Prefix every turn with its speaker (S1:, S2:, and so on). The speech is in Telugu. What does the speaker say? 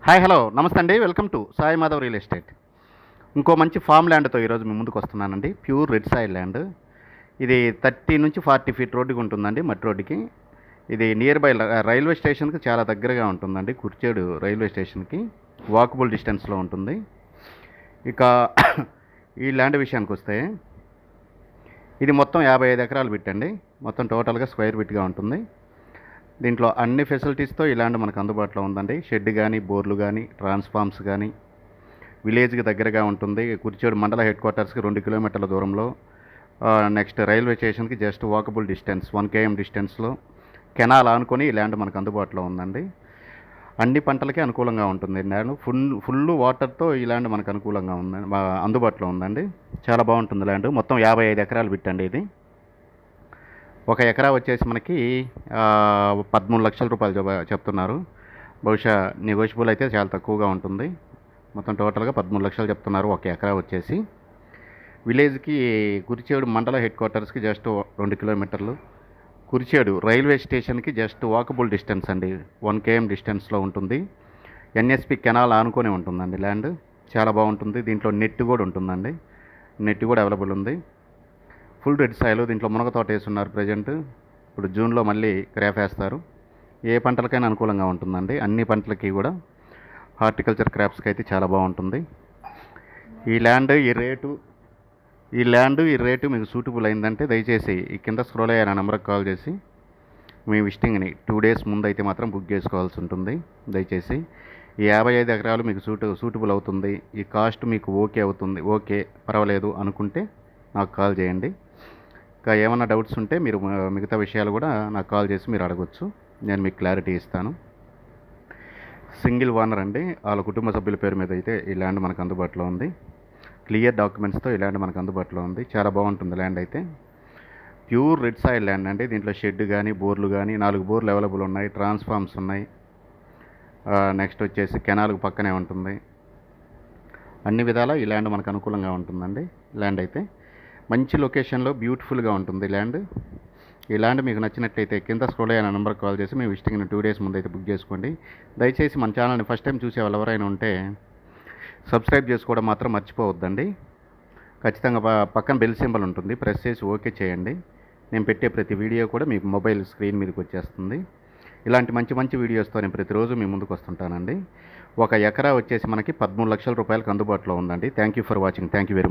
S1: హాయ్ హలో నమస్తే అండి. Welcome to Sai Madhav real estate. ఇంకో మంచి ఫామ్ ల్యాండ్తో ఈరోజు మీ ముందుకు వస్తున్నానండి. Pure red soil land. ఇది 30 నుంచి 40 ఫీట్ రోడ్డుకి ఉంటుందండి, మట్టి రోడ్డుకి. ఇది నియర్ బై రైల్వే స్టేషన్కి చాలా దగ్గరగా ఉంటుందండి. కుర్చేడు రైల్వే స్టేషన్కి వాకబుల్ డిస్టెన్స్లో ఉంటుంది. ఇక ఈ ల్యాండ్ విషయానికి వస్తే ఇది మొత్తం 55 ఎకరాలు బిట్టండి. మొత్తం టోటల్గా స్క్వేర్ ఫీట్గా ఉంటుంది. దీంట్లో అన్ని ఫెసిలిటీస్తో ఈ ల్యాండ్ మనకు అందుబాటులో ఉందండి. షెడ్ కానీ, బోర్లు కానీ, ట్రాన్స్ఫార్మ్స్ కానీ, విలేజ్కి దగ్గరగా ఉంటుంది. కుర్చేడు మండల హెడ్ క్వార్టర్స్కి 2 కిలోమీటర్ల దూరంలో, నెక్స్ట్ రైల్వే స్టేషన్కి జస్ట్ వాకబుల్ డిస్టెన్స్ 1 km డిస్టెన్స్లో, కెనాల్ ఆనుకొని ఈ ల్యాండ్ మనకు అందుబాటులో ఉందండి. అన్ని పంటలకి అనుకూలంగా ఉంటుంది ల్యాండ్. ఫుల్ వాటర్తో ఈ ల్యాండ్ మనకు అనుకూలంగా ఉందండి, అందుబాటులో ఉందండి. చాలా బాగుంటుంది ల్యాండ్. మొత్తం 55 ఎకరాలు బిట్టండి ఇది. 1 ఎకరా వచ్చేసి మనకి 13 లక్షల రూపాయలు చెప్తున్నారు. బహుశా నెగోషియబుల్ అయితే చాలా తక్కువగా ఉంటుంది. మొత్తం టోటల్గా 13 లక్షలు చెప్తున్నారు 1 ఎకరా వచ్చేసి. విలేజ్కి కుర్చేడు మండల హెడ్ క్వార్టర్స్కి జస్ట్ 2 కిలోమీటర్లు. కుర్చేడు రైల్వే స్టేషన్కి జస్ట్ వాకబుల్ డిస్టెన్స్ అండి, 1 km డిస్టెన్స్లో ఉంటుంది. ఎన్ఎస్పి కెనాల్ ఆనుకొని ఉంటుందండి ల్యాండ్. చాలా బాగుంటుంది. దీంట్లో నెట్ కూడా ఉంటుందండి, నెట్ కూడా అవైలబుల్ ఉంది. Full red soil. దీంట్లో మునగ తోట వేస్తున్నారు ప్రజెంట్. ఇప్పుడు జూన్లో మళ్ళీ క్రాప్ వేస్తారు. ఏ పంటలకైనా అనుకూలంగా ఉంటుందండి. అన్ని పంటలకి కూడా, హార్టికల్చర్ క్రాప్స్కి అయితే చాలా బాగుంటుంది. ఈ ల్యాండ్ ఈ రేటు మీకు సూటబుల్ అయిందంటే దయచేసి ఈ కింద స్క్రోల్ అయ్యే నా నెంబర్కి కాల్ చేసి మీ విజిటింగ్ని 2 days ముందు అయితే మాత్రం బుక్ చేసుకోవాల్సి ఉంటుంది. దయచేసి ఈ 55 ఎకరాలు మీకు సూటబుల్ అవుతుంది, ఈ కాస్ట్ మీకు ఓకే అవుతుంది, ఓకే పర్వాలేదు అనుకుంటే నాకు కాల్ చేయండి. ఇంకా ఏమైనా డౌట్స్ ఉంటే మీరు మిగతా విషయాలు కూడా నాకు కాల్ చేసి మీరు అడగొచ్చు. నేను మీకు క్లారిటీ ఇస్తాను. సింగిల్ ఓనర్ అండి, వాళ్ళ కుటుంబ సభ్యుల పేరు మీద అయితే ఈ ల్యాండ్ మనకు అందుబాటులో ఉంది. క్లియర్ డాక్యుమెంట్స్తో ఈ ల్యాండ్ మనకు అందుబాటులో ఉంది. చాలా బాగుంటుంది ల్యాండ్ అయితే. ప్యూర్ రెడ్ సాయిల్ ల్యాండ్ అండి. దీంట్లో షెడ్ కానీ, బోర్లు కానీ, 4 బోర్లు అవైలబుల్ ఉన్నాయి, ట్రాన్స్ఫార్మ్స్ ఉన్నాయి. నెక్స్ట్ వచ్చేసి కెనాల్కి పక్కనే ఉంటుంది. అన్ని విధాలా ఈ ల్యాండ్ మనకు అనుకూలంగా ఉంటుందండి. ల్యాండ్ అయితే మంచి లొకేషన్లో బ్యూటిఫుల్గా ఉంటుంది ల్యాండ్. ఈ ల్యాండ్ మీకు నచ్చినట్లయితే కింద స్క్రోల్ అయిన నెంబర్కి కాల్ చేసి మీ విజిటింగ్ని 2 days ముందు అయితే బుక్ చేసుకోండి. దయచేసి మన ఛానల్ని ఫస్ట్ టైం చూసే వాళ్ళు ఎవరైనా ఉంటే సబ్స్క్రైబ్ చేసుకోవడం మాత్రం మర్చిపోవద్దండి. ఖచ్చితంగా పక్కన బెల్ సింబల్ ఉంటుంది, ప్రెస్ చేసి ఓకే చేయండి. నేను పెట్టే ప్రతి వీడియో కూడా మీకు మొబైల్ స్క్రీన్ మీదకి వచ్చేస్తుంది. ఇలాంటి మంచి మంచి వీడియోస్తో నేను ప్రతిరోజు మీ ముందుకు వస్తుంటానండి. 1 ఎకరా వచ్చేసి మనకి 13 లక్షల రూపాయలకు అందుబాటులో ఉందండి. Thank you for watching. Thank you very much.